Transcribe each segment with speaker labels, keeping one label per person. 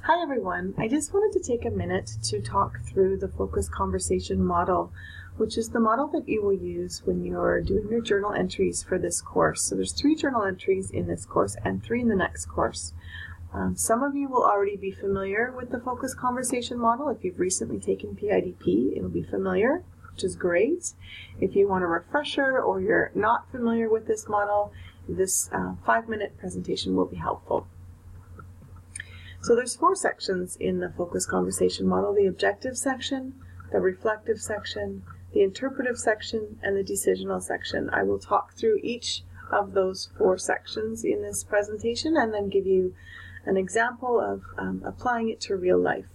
Speaker 1: Hi everyone, I just wanted to take a minute to talk through the focused conversation model, which is the model that you will use when you're doing your journal entries for this course. So there's 3 journal entries in this course and 3 in the next course. Some of you will already be familiar with the focused conversation model. If you've recently taken PIDP, it'll be familiar, which is great. If you want a refresher or you're not familiar with this model, this 5-minute presentation will be helpful. So there's 4 sections in the focused conversation model: the objective section, the reflective section, the interpretive section, and the decisional section. I will talk through each of those 4 sections in this presentation and then give you an example of applying it to real life.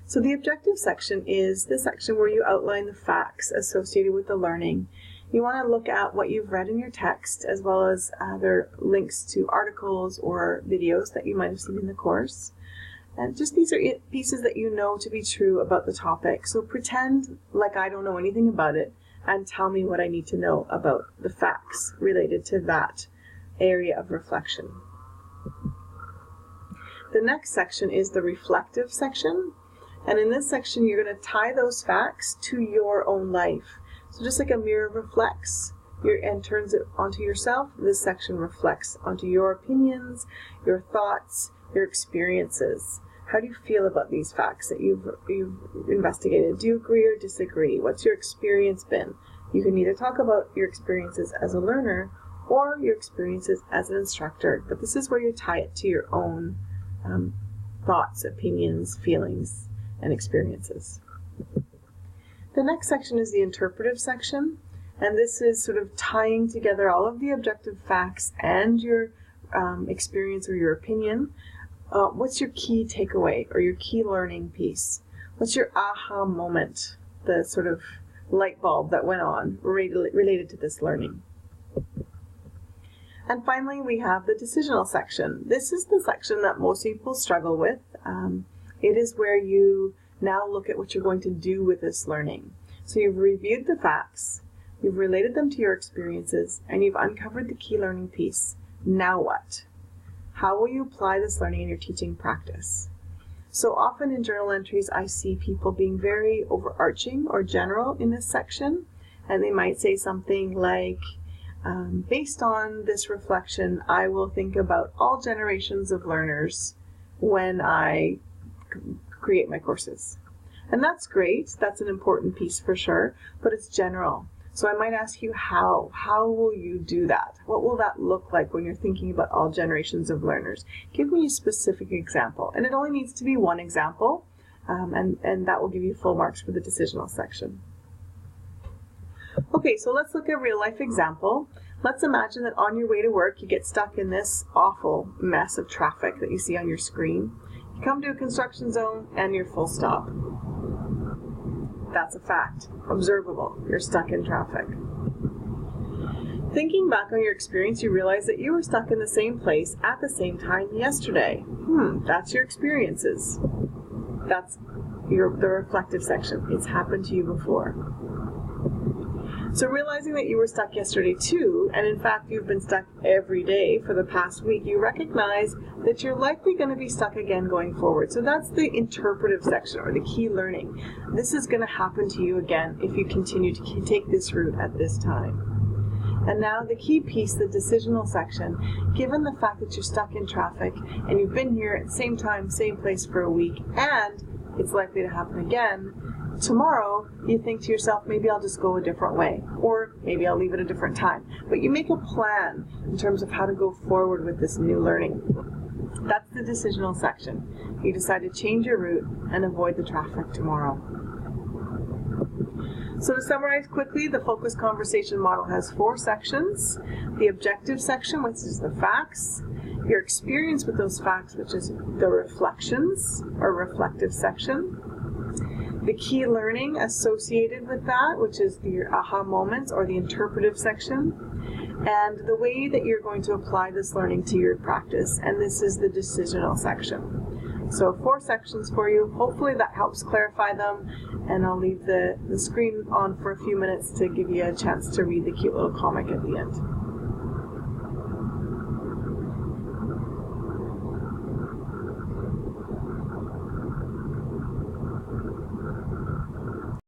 Speaker 1: So the objective section is the section where you outline the facts associated with the learning. You want to look at what you've read in your text, as well as other links to articles or videos that you might have seen in the course. And just these are pieces that you know to be true about the topic. So pretend like I don't know anything about it and tell me what I need to know about the facts related to that area of reflection. The next section is the reflective section. And in this section, you're going to tie those facts to your own life. So just like a mirror reflects and turns it onto yourself, this section reflects onto your opinions, your thoughts, your experiences. How do you feel about these facts that you've investigated? Do you agree or disagree? What's your experience been? You can either talk about your experiences as a learner or your experiences as an instructor, but this is where you tie it to your own thoughts, opinions, feelings, and experiences. The next section is the interpretive section, and this is sort of tying together all of the objective facts and your experience or your opinion. What's your key takeaway or your key learning piece? What's your aha moment, the sort of light bulb that went on related to this learning? And finally, we have the decisional section. This is the section that most people struggle with. It is where you now look at what you're going to do with this learning. So you've reviewed the facts, you've related them to your experiences, and you've uncovered the key learning piece. Now what? How will you apply this learning in your teaching practice? So often in journal entries, I see people being very overarching or general in this section, and they might say something like, based on this reflection, I will think about all generations of learners when I create my courses. And that's great, that's an important piece for sure, but it's general. So I might ask you how will you do that? What will that look like when you're thinking about all generations of learners? Give me a specific example, and it only needs to be one example, and that will give you full marks for the decisional section. Okay, so let's look at a real life example. Let's imagine that on your way to work you get stuck in this awful mess of traffic that you see on your screen. You come to a construction zone and you're full stop. That's a fact. Observable. You're stuck in traffic. Thinking back on your experience, you realize that you were stuck in the same place at the same time yesterday. That's your experiences. That's the reflective section. It's happened to you before. So realizing that you were stuck yesterday too, and in fact you've been stuck every day for the past week, you recognize that you're likely going to be stuck again going forward. So that's the interpretive section, or the key learning. This is going to happen to you again if you continue to take this route at this time. And now the key piece, the decisional section. Given the fact that you're stuck in traffic and you've been here at the same time, same place for a week, and it's likely to happen again, tomorrow you think to yourself, maybe I'll just go a different way, or maybe I'll leave at a different time. But you make a plan in terms of how to go forward with this new learning. That's the decisional section. You decide to change your route and avoid the traffic tomorrow. So to summarize quickly, the focused conversation model has 4 sections. The objective section, which is the facts, your experience with those facts, which is the reflections or reflective section, the key learning associated with that, which is the aha moments or the interpretive section, and the way that you're going to apply this learning to your practice, and this is the decisional section. So 4 sections for you. Hopefully that helps clarify them, and I'll leave the screen on for a few minutes to give you a chance to read the cute little comic at the end.